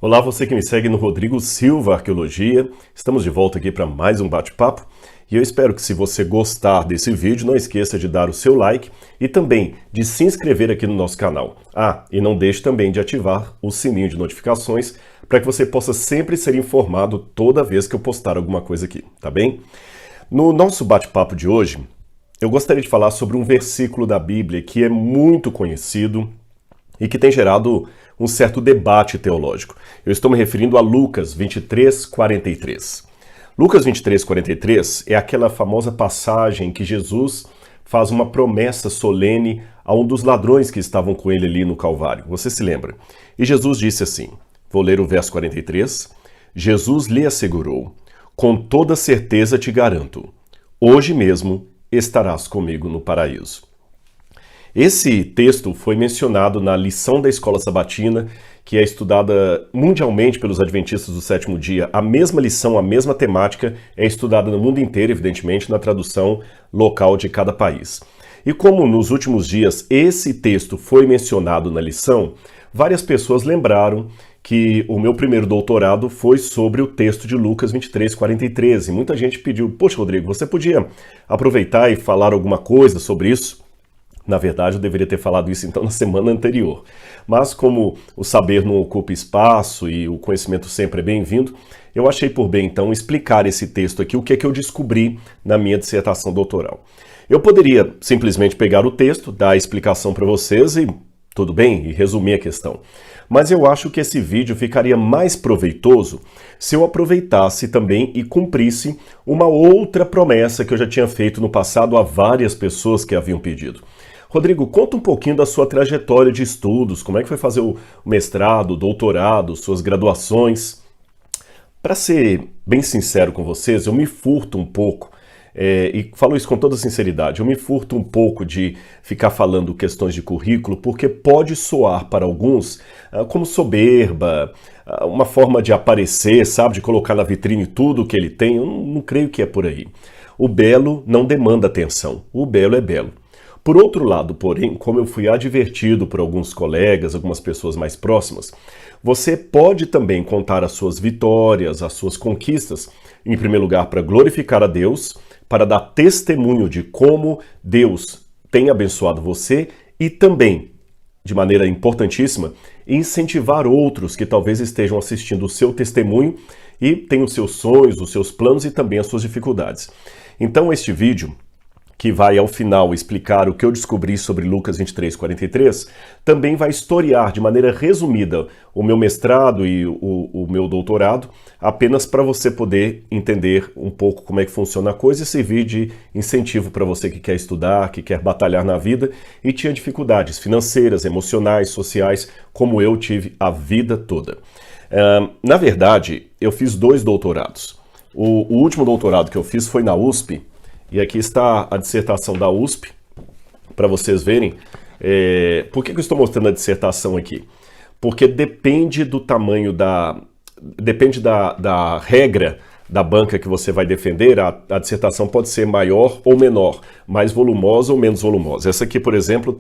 Olá, você que me segue no Rodrigo Silva Arqueologia. Estamos de volta aqui para mais um bate-papo e eu espero que, se você gostar desse vídeo, não esqueça de dar o seu like e também de se inscrever aqui no nosso canal. E não deixe também de ativar o sininho de notificações para que você possa sempre ser informado toda vez que eu postar alguma coisa aqui, tá bem? No nosso bate-papo de hoje, eu gostaria de falar sobre um versículo da Bíblia que é muito conhecido e que tem gerado um certo debate teológico. Eu estou me referindo a Lucas 23:43. Lucas 23:43 é aquela famosa passagem em que Jesus faz uma promessa solene a um dos ladrões que estavam com ele ali no Calvário. Você se lembra? E Jesus disse assim, vou ler o verso 43, Jesus lhe assegurou, com toda certeza te garanto, hoje mesmo estarás comigo no paraíso. Esse texto foi mencionado na lição da Escola Sabatina, que é estudada mundialmente pelos adventistas do sétimo dia. A mesma lição, a mesma temática é estudada no mundo inteiro, evidentemente, na tradução local de cada país. E como nos últimos dias esse texto foi mencionado na lição, várias pessoas lembraram que o meu primeiro doutorado foi sobre o texto de Lucas 23:43. E muita gente pediu, poxa, Rodrigo, você podia aproveitar e falar alguma coisa sobre isso? Na verdade, eu deveria ter falado isso então na semana anterior. Mas como o saber não ocupa espaço e o conhecimento sempre é bem-vindo, eu achei por bem então explicar esse texto aqui, o que é que eu descobri na minha dissertação doutoral. Eu poderia simplesmente pegar o texto, dar a explicação para vocês e tudo bem, e resumir a questão. Mas eu acho que esse vídeo ficaria mais proveitoso se eu aproveitasse também e cumprisse uma outra promessa que eu já tinha feito no passado a várias pessoas que haviam pedido. Rodrigo, conta um pouquinho da sua trajetória de estudos, como é que foi fazer o mestrado, o doutorado, suas graduações. Para ser bem sincero com vocês, eu me furto um pouco, e falo isso com toda sinceridade, eu me furto um pouco de ficar falando questões de currículo, porque pode soar para alguns como soberba, uma forma de aparecer, sabe, de colocar na vitrine tudo o que ele tem. Eu não creio que é por aí. O belo não demanda atenção, o belo é belo. Por outro lado, porém, como eu fui advertido por alguns colegas, algumas pessoas mais próximas, você pode também contar as suas vitórias, as suas conquistas, em primeiro lugar, para glorificar a Deus, para dar testemunho de como Deus tem abençoado você e também, de maneira importantíssima, incentivar outros que talvez estejam assistindo o seu testemunho e tenham os seus sonhos, os seus planos e também as suas dificuldades. Então, este vídeo, que vai ao final explicar o que eu descobri sobre Lucas 23:43, também vai historiar de maneira resumida o meu mestrado e o meu doutorado, apenas para você poder entender um pouco como é que funciona a coisa e servir de incentivo para você que quer estudar, que quer batalhar na vida e tinha dificuldades financeiras, emocionais, sociais, como eu tive a vida toda. Na verdade, eu fiz 2 doutorados. O último doutorado que eu fiz foi na USP, e aqui está a dissertação da USP, para vocês verem. Por que eu estou mostrando a dissertação aqui? Porque depende do tamanho depende da regra da banca que você vai defender, a dissertação pode ser maior ou menor, mais volumosa ou menos volumosa. Essa aqui, por exemplo,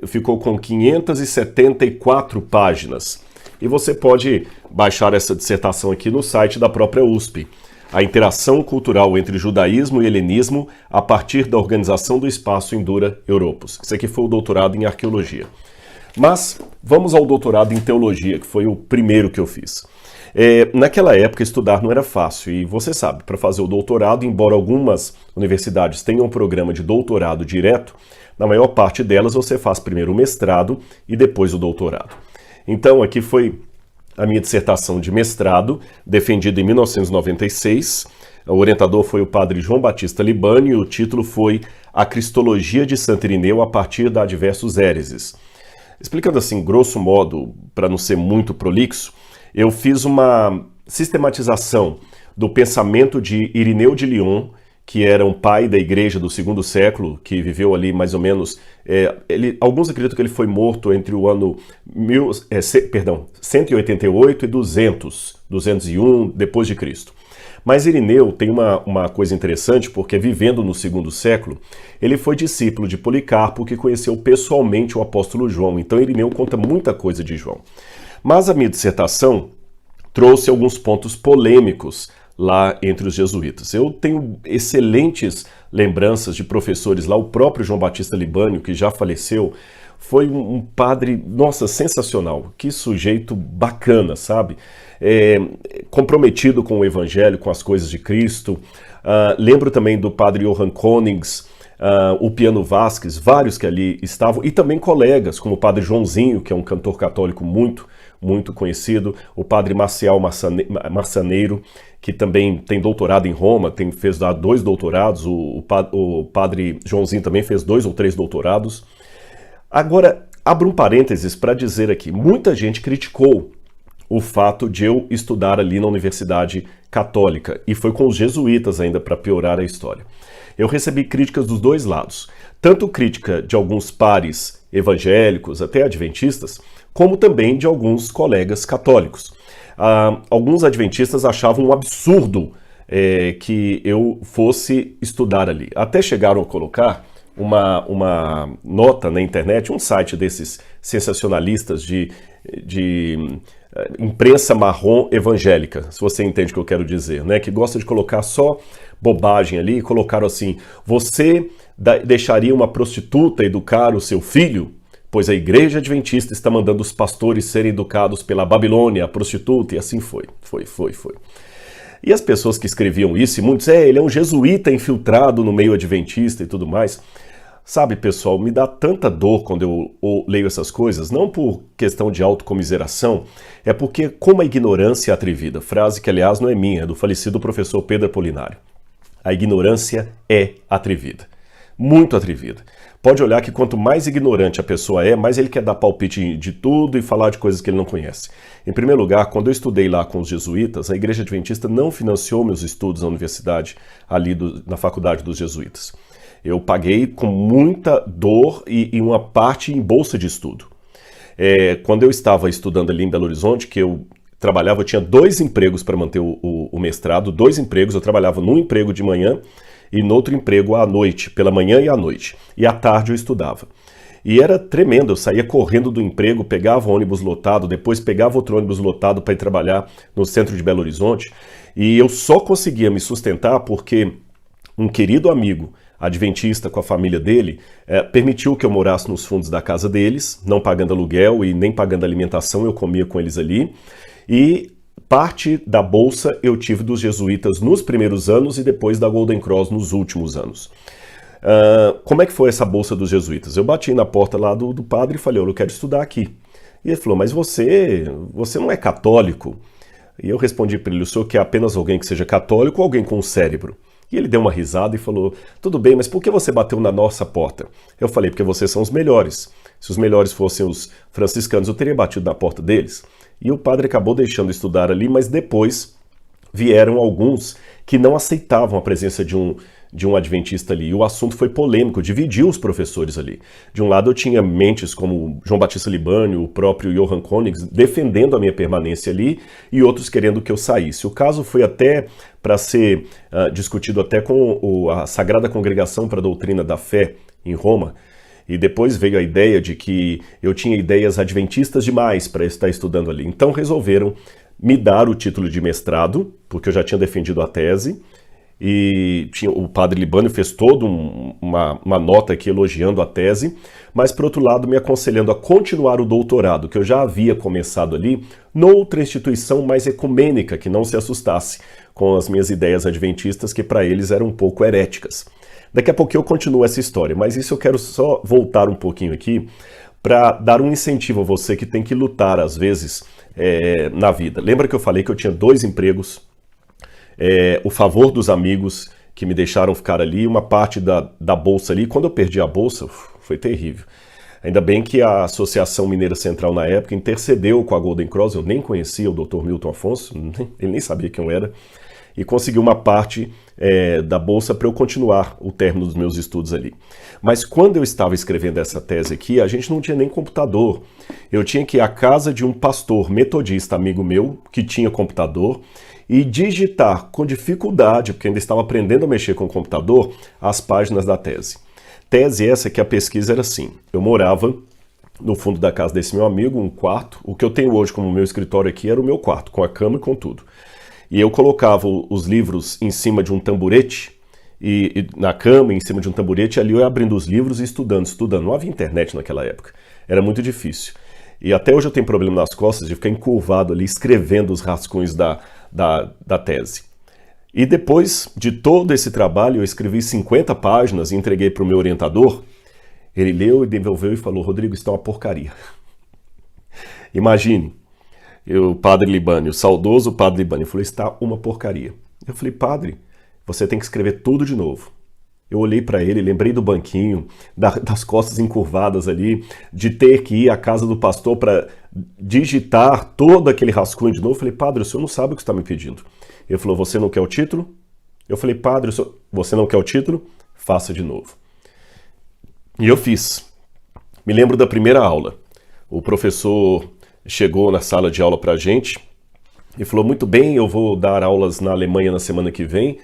ficou com 574 páginas. E você pode baixar essa dissertação aqui no site da própria USP. A interação cultural entre judaísmo e helenismo a partir da organização do espaço Indura Europos. Isso aqui foi o doutorado em arqueologia. Mas vamos ao doutorado em teologia, que foi o primeiro que eu fiz. Naquela época, estudar não era fácil. E você sabe, para fazer o doutorado, embora algumas universidades tenham um programa de doutorado direto, na maior parte delas você faz primeiro o mestrado e depois o doutorado. Então, aqui foi a minha dissertação de mestrado, defendida em 1996. O orientador foi o padre João Batista Libani e o título foi A Cristologia de Santo Irineu a partir da Adversus Héreses. Explicando assim, grosso modo, para não ser muito prolixo, eu fiz uma sistematização do pensamento de Irineu de Lyon, que era um pai da igreja do segundo século, que viveu ali mais ou menos... alguns acreditam que ele foi morto entre o ano 188 e 201 depois de Cristo. Mas Irineu tem uma coisa interessante, porque vivendo no segundo século, ele foi discípulo de Policarpo, que conheceu pessoalmente o apóstolo João. Então Irineu conta muita coisa de João. Mas a minha dissertação trouxe alguns pontos polêmicos lá entre os jesuítas. Eu tenho excelentes lembranças de professores lá, o próprio João Batista Libânio, que já faleceu, foi um padre, nossa, sensacional, que sujeito bacana, sabe? Comprometido com o evangelho, com as coisas de Cristo. Lembro também do padre Johann Konings, o Piano Vasquez, vários que ali estavam, e também colegas, como o padre Joãozinho, que é um cantor católico muito conhecido, o padre Marcial Marçaneiro, que também tem doutorado em Roma, fez 2 doutorados, o padre Joãozinho também fez 2 ou 3 doutorados. Agora, abro um parênteses para dizer aqui, muita gente criticou o fato de eu estudar ali na Universidade Católica, e foi com os jesuítas ainda, para piorar a história. Eu recebi críticas dos 2 lados, tanto crítica de alguns pares evangélicos, até adventistas, como também de alguns colegas católicos. Alguns adventistas achavam um absurdo que eu fosse estudar ali. Até chegaram a colocar uma nota na internet, um site desses sensacionalistas de imprensa marrom evangélica, se você entende o que eu quero dizer, né? Que gosta de colocar só bobagem ali, e colocaram assim: você deixaria uma prostituta educar o seu filho? Pois a igreja adventista está mandando os pastores serem educados pela Babilônia, a prostituta, e assim foi. E as pessoas que escreviam isso, e muitos, ele é um jesuíta infiltrado no meio adventista e tudo mais. Sabe, pessoal, me dá tanta dor quando eu leio essas coisas, não por questão de autocomiseração, é porque como a ignorância é atrevida, frase que aliás não é minha, é do falecido professor Pedro Apolinário. A ignorância é atrevida, muito atrevida. Pode olhar que quanto mais ignorante a pessoa é, mais ele quer dar palpite de tudo e falar de coisas que ele não conhece. Em primeiro lugar, quando eu estudei lá com os jesuítas, a Igreja Adventista não financiou meus estudos na universidade, ali na faculdade dos jesuítas. Eu paguei com muita dor e uma parte em bolsa de estudo. Quando eu estava estudando ali em Belo Horizonte, que eu trabalhava, eu tinha 2 empregos para manter o mestrado, 2 empregos, eu trabalhava num emprego de manhã e no outro emprego à noite, pela manhã e à noite. E à tarde eu estudava. E era tremendo, eu saía correndo do emprego, pegava o ônibus lotado, depois pegava outro ônibus lotado para ir trabalhar no centro de Belo Horizonte. E eu só conseguia me sustentar porque um querido amigo adventista com a família dele permitiu que eu morasse nos fundos da casa deles, não pagando aluguel e nem pagando alimentação, eu comia com eles ali. E parte da bolsa eu tive dos jesuítas nos primeiros anos e depois da Golden Cross nos últimos anos. Como é que foi essa bolsa dos jesuítas? Eu bati na porta lá do padre e falei: eu quero estudar aqui. E ele falou: mas você não é católico? E eu respondi para ele: o senhor quer apenas alguém que seja católico ou alguém com cérebro? E ele deu uma risada e falou: tudo bem, mas por que você bateu na nossa porta? Eu falei: porque vocês são os melhores. Se os melhores fossem os franciscanos, eu teria batido na porta deles. E o padre acabou deixando estudar ali, mas depois vieram alguns que não aceitavam a presença de um adventista ali. E o assunto foi polêmico, dividiu os professores ali. De um lado eu tinha mentes como João Batista Libânio, o próprio Johann Konings, defendendo a minha permanência ali, e outros querendo que eu saísse. O caso foi até para ser discutido até com a Sagrada Congregação para a Doutrina da Fé em Roma, e depois veio a ideia de que eu tinha ideias adventistas demais para estar estudando ali. Então resolveram me dar o título de mestrado, porque eu já tinha defendido a tese, e o padre Libânio fez toda uma nota aqui elogiando a tese, mas por outro lado me aconselhando a continuar o doutorado, que eu já havia começado ali, noutra instituição mais ecumênica, que não se assustasse com as minhas ideias adventistas, que para eles eram um pouco heréticas. Daqui a pouco eu continuo essa história, mas isso eu quero só voltar um pouquinho aqui para dar um incentivo a você que tem que lutar, às vezes, na vida. Lembra que eu falei que eu tinha 2 empregos, o favor dos amigos que me deixaram ficar ali, uma parte da bolsa ali. Quando eu perdi a bolsa, foi terrível. Ainda bem que a Associação Mineira Central, na época, intercedeu com a Golden Cross. Eu nem conhecia o Dr. Milton Afonso, ele nem sabia quem eu era, e conseguiu uma parte da bolsa para eu continuar o término dos meus estudos ali. Mas quando eu estava escrevendo essa tese aqui, a gente não tinha nem computador. Eu tinha que ir à casa de um pastor metodista, amigo meu, que tinha computador, e digitar com dificuldade, porque ainda estava aprendendo a mexer com o computador, as páginas da tese. Tese essa que a pesquisa era assim: eu morava no fundo da casa desse meu amigo, um quarto. O que eu tenho hoje como meu escritório aqui era o meu quarto, com a cama e com tudo. E eu colocava os livros em cima de um tamborete, e na cama, em cima de um tamborete, ali eu ia abrindo os livros e estudando. Não havia internet naquela época, era muito difícil. E até hoje eu tenho problema nas costas de ficar encurvado ali, escrevendo os rascunhos da tese. E depois de todo esse trabalho, eu escrevi 50 páginas e entreguei para o meu orientador. Ele leu e devolveu e falou: Rodrigo, isso é uma porcaria. Imagine, o padre Libânio, o saudoso padre Libânio, falou: está uma porcaria. Eu falei: padre, você tem que escrever tudo de novo. Eu olhei para ele, lembrei do banquinho, das costas encurvadas ali, de ter que ir à casa do pastor para digitar todo aquele rascunho de novo. Eu falei: padre, o senhor não sabe o que está me pedindo. Ele falou: você não quer o título? Eu falei: padre, você não quer o título? Faça de novo. E eu fiz. Me lembro da primeira aula. O professor chegou na sala de aula para a gente e falou: muito bem, eu vou dar aulas na Alemanha na semana que vem,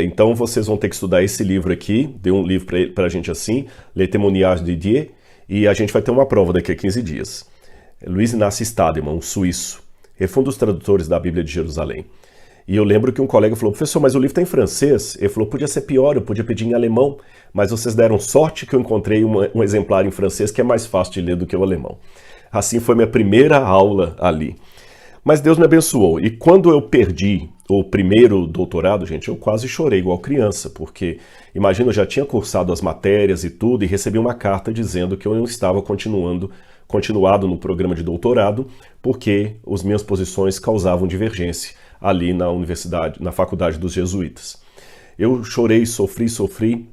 então vocês vão ter que estudar esse livro aqui. Deu um livro para a gente assim, Le Témoignage de Dieu, e a gente vai ter uma prova daqui a 15 dias. Luiz Inácio Stadelmann, um suíço. Ele foi um dos tradutores da Bíblia de Jerusalém. E eu lembro que um colega falou: professor, mas o livro está em francês. Ele falou: podia ser pior, eu podia pedir em alemão, mas vocês deram sorte que eu encontrei um exemplar em francês que é mais fácil de ler do que o alemão. Assim foi minha primeira aula ali. Mas Deus me abençoou. E quando eu perdi o primeiro doutorado, gente, eu quase chorei igual criança, porque, imagina, eu já tinha cursado as matérias e tudo, e recebi uma carta dizendo que eu não estava continuado no programa de doutorado, porque as minhas posições causavam divergência ali na universidade, na faculdade dos jesuítas. Eu chorei, sofri,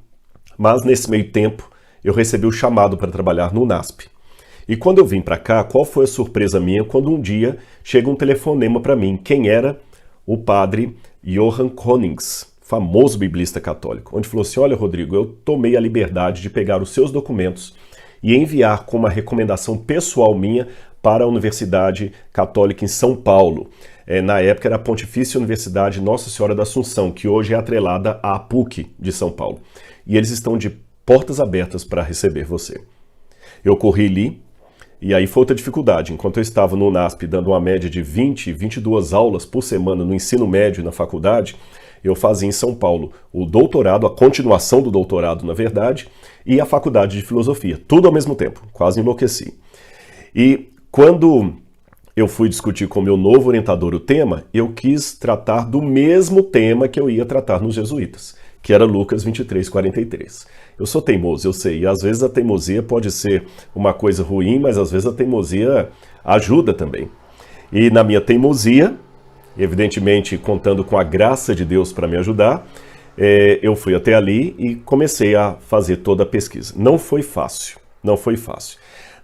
mas nesse meio tempo eu recebi o chamado para trabalhar no UNASP. E quando eu vim para cá, qual foi a surpresa minha quando um dia chega um telefonema para mim? Quem era? O padre Johann Konings, famoso biblista católico, onde falou assim: olha, Rodrigo, eu tomei a liberdade de pegar os seus documentos e enviar com uma recomendação pessoal minha para a Universidade Católica em São Paulo. Na época era a Pontifícia Universidade Nossa Senhora da Assunção, que hoje é atrelada à PUC de São Paulo. E eles estão de portas abertas para receber você. Eu corri ali, e aí foi outra dificuldade. Enquanto eu estava no UNASP dando uma média de 22 aulas por semana no ensino médio e na faculdade, eu fazia em São Paulo o doutorado, a continuação do doutorado, na verdade, e a faculdade de filosofia. Tudo ao mesmo tempo, quase enlouqueci. E quando eu fui discutir com o meu novo orientador o tema, eu quis tratar do mesmo tema que eu ia tratar nos jesuítas, que era Lucas 23:43. Eu sou teimoso, eu sei, e às vezes a teimosia pode ser uma coisa ruim, mas às vezes a teimosia ajuda também. E na minha teimosia, evidentemente contando com a graça de Deus para me ajudar, eu fui até ali e comecei a fazer toda a pesquisa. Não foi fácil.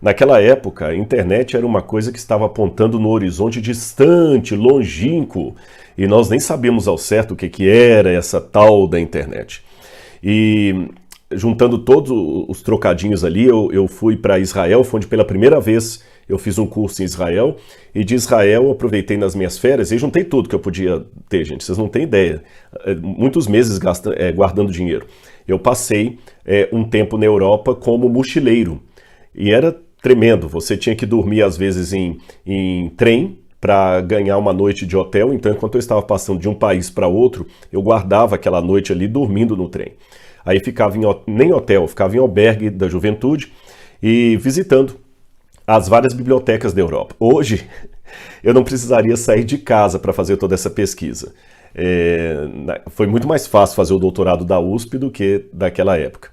Naquela época, a internet era uma coisa que estava apontando no horizonte distante, longínquo, e nós nem sabíamos ao certo o que era essa tal da internet. E juntando todos os trocadinhos ali, eu fui para Israel, foi onde pela primeira vez eu fiz um curso em Israel, e de Israel eu aproveitei nas minhas férias e juntei tudo que eu podia ter, gente, vocês não têm ideia. Muitos meses guardando dinheiro. Eu passei um tempo na Europa como mochileiro, e era tremendo. Você tinha que dormir às vezes em trem para ganhar uma noite de hotel. Então, enquanto eu estava passando de um país para outro, eu guardava aquela noite ali dormindo no trem. Aí ficava nem hotel, ficava em albergue da juventude e visitando as várias bibliotecas da Europa. Hoje, eu não precisaria sair de casa para fazer toda essa pesquisa. Foi muito mais fácil fazer o doutorado da USP do que daquela época.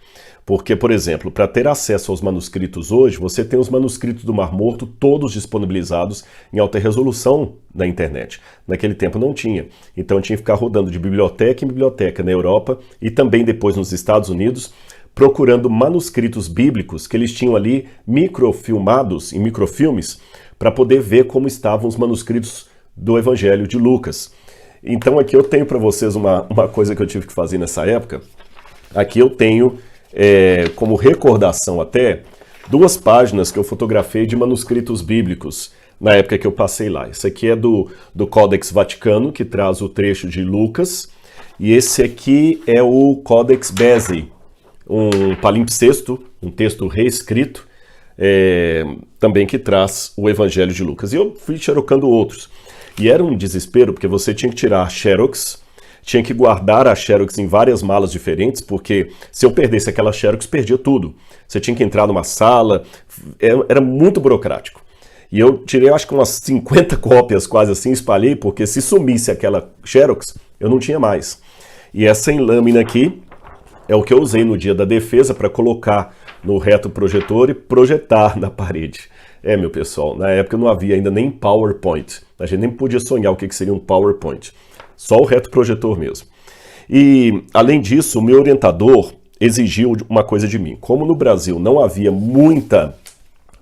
Porque, por exemplo, para ter acesso aos manuscritos hoje, você tem os manuscritos do Mar Morto todos disponibilizados em alta resolução na internet. Naquele tempo não tinha. Então eu tinha que ficar rodando de biblioteca em biblioteca na Europa e também depois nos Estados Unidos, procurando manuscritos bíblicos que eles tinham ali microfilmados em microfilmes para poder ver como estavam os manuscritos do Evangelho de Lucas. Então aqui eu tenho para vocês uma coisa que eu tive que fazer nessa época. Aqui eu tenho como recordação até 2 páginas que eu fotografei de manuscritos bíblicos na época que eu passei lá. Esse aqui é do Codex Vaticano, que traz o trecho de Lucas, e esse aqui é o Codex Bezae, um palimpsesto, um texto reescrito também que traz o Evangelho de Lucas. E eu fui xerocando outros. E era um desespero, porque você tinha que tirar a xerox, tinha que guardar a xerox em várias malas diferentes, porque se eu perdesse aquela xerox, perdia tudo. Você tinha que entrar numa sala, era muito burocrático. E eu tirei, acho que umas 50 cópias quase assim, espalhei, porque se sumisse aquela xerox, eu não tinha mais. E essa em lâmina aqui é o que eu usei no dia da defesa para colocar no retroprojetor e projetar na parede. Meu pessoal, na época não havia ainda nem PowerPoint. A gente nem podia sonhar o que seria um PowerPoint. Só o retroprojetor mesmo. E, além disso, o meu orientador exigiu uma coisa de mim. Como no Brasil não havia muita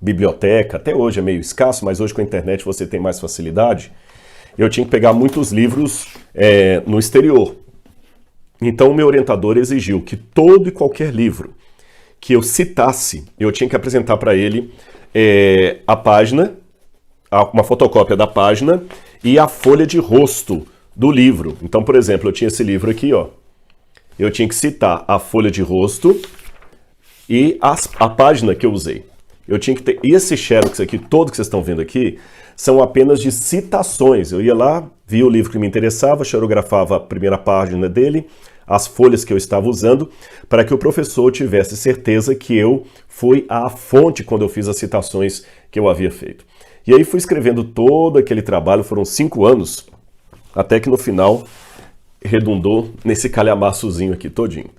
biblioteca, até hoje é meio escasso, mas hoje com a internet você tem mais facilidade, eu tinha que pegar muitos livros no exterior. Então, o meu orientador exigiu que todo e qualquer livro que eu citasse, eu tinha que apresentar para ele a página, uma fotocópia da página e a folha de rosto do livro. Então, por exemplo, eu tinha esse livro aqui, ó. Eu tinha que citar a folha de rosto e a página que eu usei. Eu tinha que ter... E esse xerox aqui, todo que vocês estão vendo aqui, são apenas de citações. Eu ia lá, via o livro que me interessava, xerografava a primeira página dele, as folhas que eu estava usando, para que o professor tivesse certeza que eu fui à fonte quando eu fiz as citações que eu havia feito. E aí fui escrevendo todo aquele trabalho, foram 5 anos, até que no final redundou nesse calhamaçozinho aqui todinho.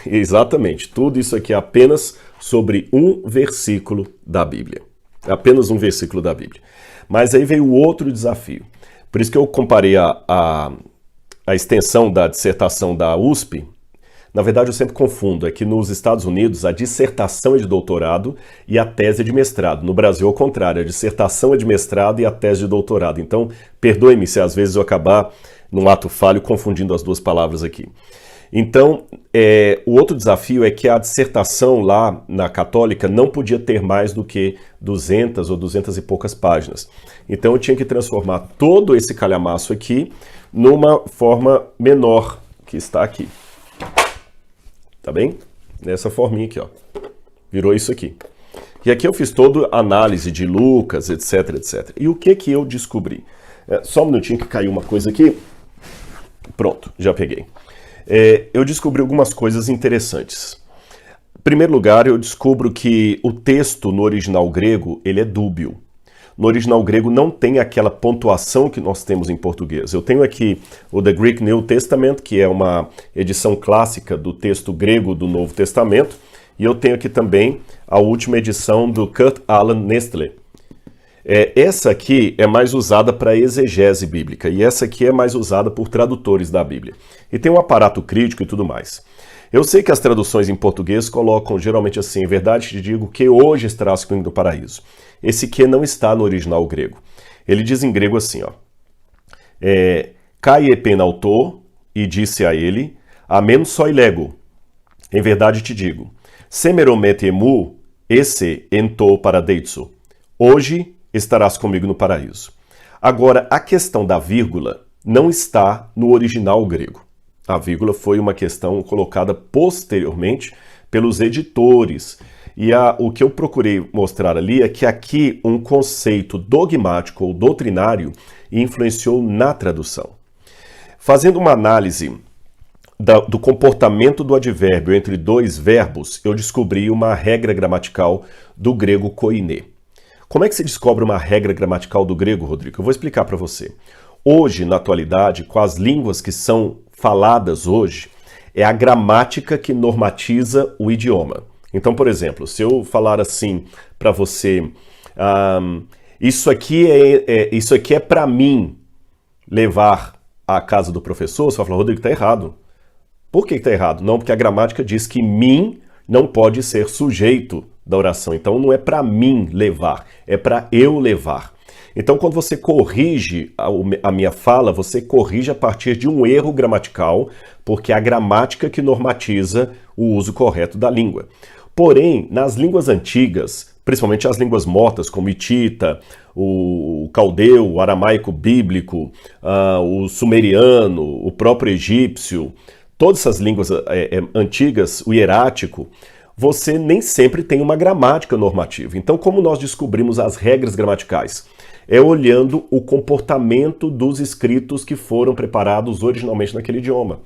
Exatamente, tudo isso aqui é apenas sobre um versículo da Bíblia. Apenas um versículo da Bíblia. Mas aí veio outro desafio. Por isso que eu comparei a extensão da dissertação da USP. Na verdade, eu sempre confundo, é que nos Estados Unidos a dissertação é de doutorado e a tese é de mestrado. No Brasil, ao contrário, a dissertação é de mestrado e a tese de doutorado. Então, perdoe-me se às vezes eu acabar, num ato falho, confundindo as duas palavras aqui. Então, o outro desafio é que a dissertação lá na Católica não podia ter mais do que 200 ou 200 e poucas páginas. Então, eu tinha que transformar todo esse calhamaço aqui numa forma menor, que está aqui. Tá bem? Nessa forminha aqui, ó. Virou isso aqui. E aqui eu fiz toda a análise de Lucas, etc, etc. E o que que eu descobri? Só um minutinho que caiu uma coisa aqui. Pronto, já peguei. Eu descobri algumas coisas interessantes. Em primeiro lugar, eu descubro que o texto no original grego, ele é dúbio. No original grego não tem aquela pontuação que nós temos em português. Eu tenho aqui o The Greek New Testament, que é uma edição clássica do texto grego do Novo Testamento, e eu tenho aqui também a última edição do Kurt Aland Nestle. Essa aqui é mais usada para exegese bíblica, e essa aqui é mais usada por tradutores da Bíblia. E tem um aparato crítico e tudo mais. Eu sei que as traduções em português colocam geralmente assim: em verdade te digo que hoje estarás comigo no paraíso. Esse que não está no original grego. Ele diz em grego assim, ó. Kai epenautou, e disse a ele, amen soi lego. Em verdade te digo, semeromete emu, esse ento paradeitsu. Hoje estarás comigo no paraíso. Agora, a questão da vírgula não está no original grego. A vírgula foi uma questão colocada posteriormente pelos editores. E o que eu procurei mostrar ali é que aqui um conceito dogmático ou doutrinário influenciou na tradução. Fazendo uma análise do comportamento do advérbio entre dois verbos, eu descobri uma regra gramatical do grego koiné. Como é que se descobre uma regra gramatical do grego, Rodrigo? Eu vou explicar para você. Hoje, na atualidade, com as línguas que são faladas hoje, é a gramática que normatiza o idioma. Então, por exemplo, se eu falar assim para você, isso aqui é para mim levar à casa do professor, você vai falar, Rodrigo, está errado. Por que está errado? Não, porque a gramática diz que mim não pode ser sujeito da oração. Então, não é para mim levar, é para eu levar. Então, quando você corrige a minha fala, você corrige a partir de um erro gramatical, porque é a gramática que normatiza o uso correto da língua. Porém, nas línguas antigas, principalmente as línguas mortas, como hitita, o caldeu, o aramaico bíblico, o sumeriano, o próprio egípcio, todas essas línguas antigas, o hierático, você nem sempre tem uma gramática normativa. Então, como nós descobrimos as regras gramaticais? É olhando o comportamento dos escritos que foram preparados originalmente naquele idioma.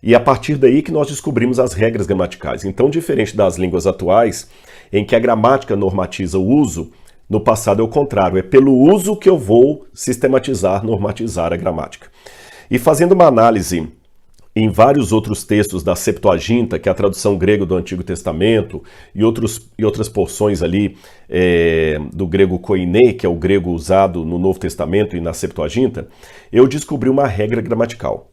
E a partir daí que nós descobrimos as regras gramaticais. Então, diferente das línguas atuais, em que a gramática normatiza o uso, no passado é o contrário. É pelo uso que eu vou sistematizar, normatizar a gramática. E fazendo uma análise em vários outros textos da Septuaginta, que é a tradução grega do Antigo Testamento, e outras porções ali do grego koiné, que é o grego usado no Novo Testamento e na Septuaginta, eu descobri uma regra gramatical.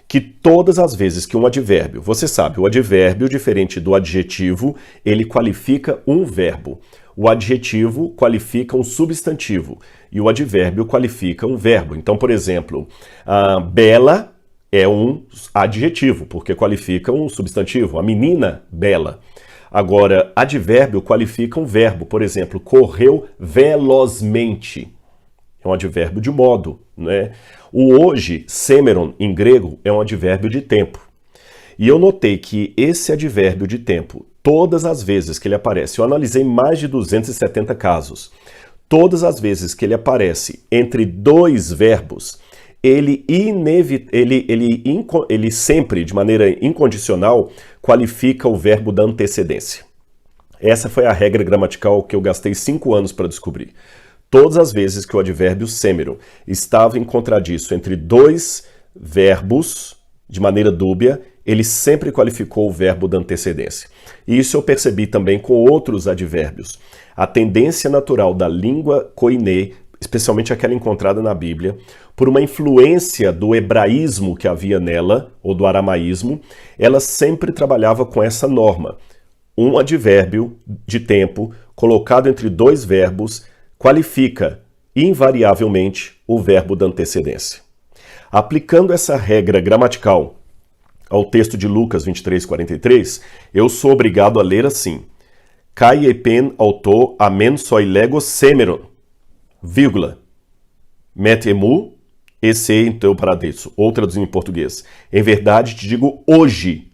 Que todas as vezes que um advérbio, você sabe, o advérbio, diferente do adjetivo, ele qualifica um verbo. O adjetivo qualifica um substantivo e o advérbio qualifica um verbo. Então, por exemplo, bela é um adjetivo, porque qualifica um substantivo. A menina, bela. Agora, advérbio qualifica um verbo. Por exemplo, correu velozmente. É um advérbio de modo, né? O hoje, semeron, em grego, é um advérbio de tempo. E eu notei que esse advérbio de tempo, todas as vezes que ele aparece, eu analisei mais de 270 casos, todas as vezes que ele aparece entre dois verbos, ele sempre, de maneira incondicional, qualifica o verbo da antecedência. Essa foi a regra gramatical que eu gastei 5 anos para descobrir. Todas as vezes que o advérbio semeron estava em contradiço entre dois verbos, de maneira dúbia, ele sempre qualificou o verbo da antecedência. E isso eu percebi também com outros advérbios. A tendência natural da língua koiné, especialmente aquela encontrada na Bíblia, por uma influência do hebraísmo que havia nela, ou do aramaísmo, ela sempre trabalhava com essa norma. Um advérbio de tempo colocado entre dois verbos qualifica invariavelmente o verbo da antecedência. Aplicando essa regra gramatical ao texto de Lucas 23:43, eu sou obrigado a ler assim: Kai epen auto amen soi lego semeron, vírgula, met emu esse em teu paradeso. Ou traduzindo em português: em verdade te digo hoje,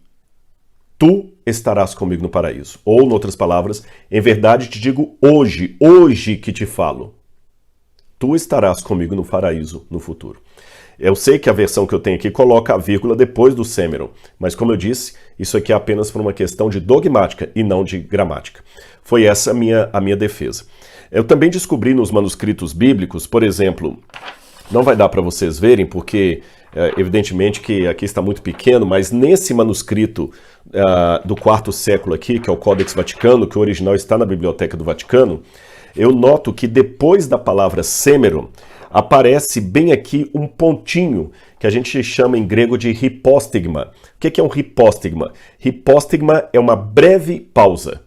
tu estarás comigo no paraíso. Ou, em outras palavras, em verdade te digo hoje, hoje que te falo, tu estarás comigo no paraíso no futuro. Eu sei que a versão que eu tenho aqui coloca a vírgula depois do semeron, mas como eu disse, isso aqui é apenas por uma questão de dogmática e não de gramática. Foi essa a minha defesa. Eu também descobri nos manuscritos bíblicos, por exemplo, não vai dar para vocês verem, porque evidentemente que aqui está muito pequeno, mas nesse manuscrito do 4º século aqui, que é o Codex Vaticano, que o original está na Biblioteca do Vaticano, eu noto que depois da palavra semeron, aparece bem aqui um pontinho, que a gente chama em grego de hipóstigma. O que é um hipóstigma? Hipóstigma é uma breve pausa.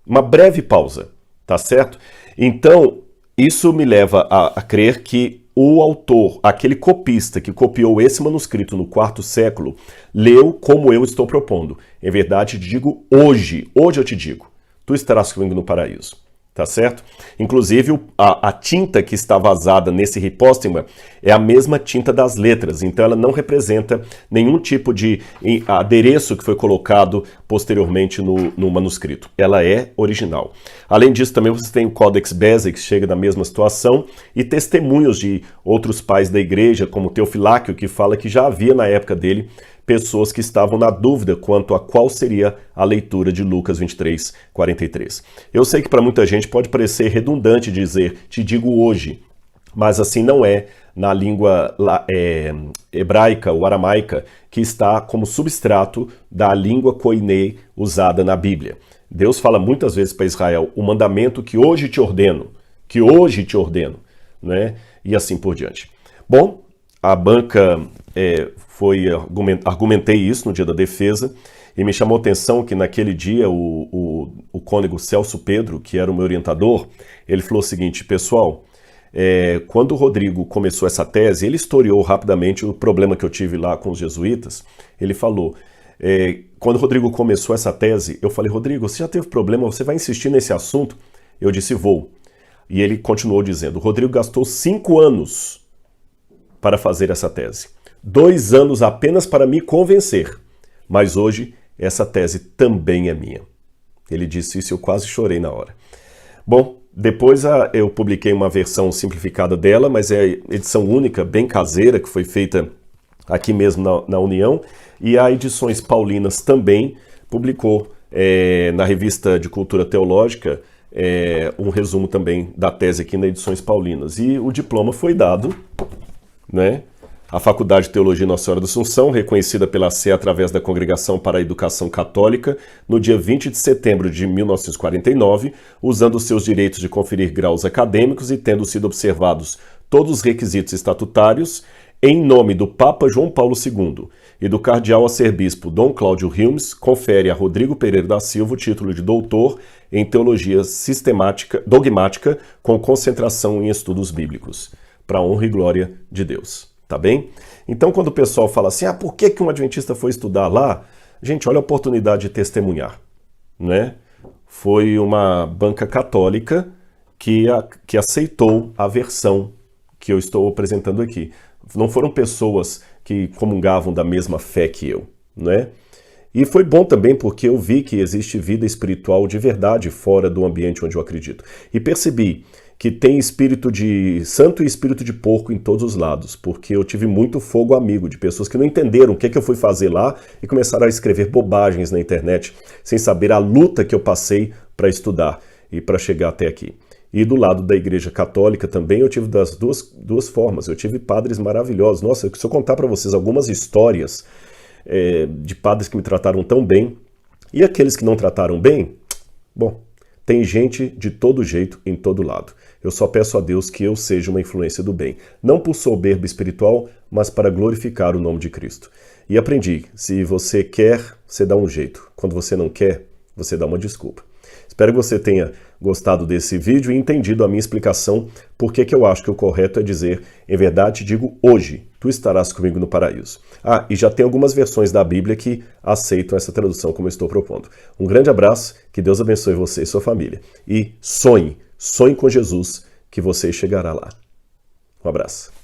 Uma breve pausa, tá certo? Então, isso me leva a crer que o autor, aquele copista que copiou esse manuscrito no 4º século, leu como eu estou propondo. Em verdade, te digo hoje eu te digo, tu estarás comigo no paraíso. Tá certo? Inclusive, a tinta que está vazada nesse hipóstigma é a mesma tinta das letras, então ela não representa nenhum tipo de adereço que foi colocado posteriormente no manuscrito. Ela é original. Além disso, também você tem o Codex Bezae, que chega na mesma situação, e testemunhos de outros pais da igreja, como Teofiláquio, que fala que já havia na época dele pessoas que estavam na dúvida quanto a qual seria a leitura de Lucas 23:43. Eu sei que para muita gente pode parecer redundante dizer, te digo hoje, mas assim não é na língua hebraica ou aramaica, que está como substrato da língua koiné usada na Bíblia. Deus fala muitas vezes para Israel, o mandamento que hoje te ordeno, né? E assim por diante. Bom, a banca argumentei isso no dia da defesa e me chamou a atenção que naquele dia o cônego Celso Pedro, que era o meu orientador, ele falou o seguinte: pessoal, quando o Rodrigo começou essa tese, ele historiou rapidamente o problema que eu tive lá com os jesuítas. Ele falou, quando o Rodrigo começou essa tese, eu falei, Rodrigo, você já teve problema, você vai insistir nesse assunto? Eu disse, vou. E ele continuou dizendo, o Rodrigo gastou 5 anos para fazer essa tese. 2 anos apenas para me convencer. Mas hoje, essa tese também é minha. Ele disse isso e eu quase chorei na hora. Bom, depois eu publiquei uma versão simplificada dela, mas é edição única, bem caseira, que foi feita aqui mesmo na União. E a Edições Paulinas também publicou na revista de Cultura Teológica um resumo também da tese aqui na Edições Paulinas. E o diploma foi dado, né? A Faculdade de Teologia Nossa Senhora da Assunção, reconhecida pela sé através da Congregação para a Educação Católica, no dia 20 de setembro de 1949, usando seus direitos de conferir graus acadêmicos e tendo sido observados todos os requisitos estatutários, em nome do Papa João Paulo II e do cardeal arcebispo Dom Cláudio Hilmes, confere a Rodrigo Pereira da Silva o título de doutor em Teologia Dogmática com concentração em estudos bíblicos, para a honra e glória de Deus. Tá bem? Então, quando o pessoal fala assim, por que um adventista foi estudar lá? Gente, olha a oportunidade de testemunhar, né? Foi uma banca católica que aceitou a versão que eu estou apresentando aqui. Não foram pessoas que comungavam da mesma fé que eu, né? E foi bom também porque eu vi que existe vida espiritual de verdade fora do ambiente onde eu acredito. E percebi que tem espírito de santo e espírito de porco em todos os lados, porque eu tive muito fogo amigo de pessoas que não entenderam o que eu fui fazer lá e começaram a escrever bobagens na internet, sem saber a luta que eu passei para estudar e para chegar até aqui. E do lado da Igreja Católica também eu tive das duas formas. Eu tive padres maravilhosos. Nossa, se eu contar para vocês algumas histórias de padres que me trataram tão bem, e aqueles que não trataram bem, bom, tem gente de todo jeito, em todo lado. Eu só peço a Deus que eu seja uma influência do bem. Não por soberba espiritual, mas para glorificar o nome de Cristo. E aprendi, se você quer, você dá um jeito. Quando você não quer, você dá uma desculpa. Espero que você tenha gostado desse vídeo e entendido a minha explicação por que eu acho que o correto é dizer, em verdade digo hoje, tu estarás comigo no paraíso. E já tem algumas versões da Bíblia que aceitam essa tradução como eu estou propondo. Um grande abraço, que Deus abençoe você e sua família. E sonhe com Jesus, que você chegará lá. Um abraço.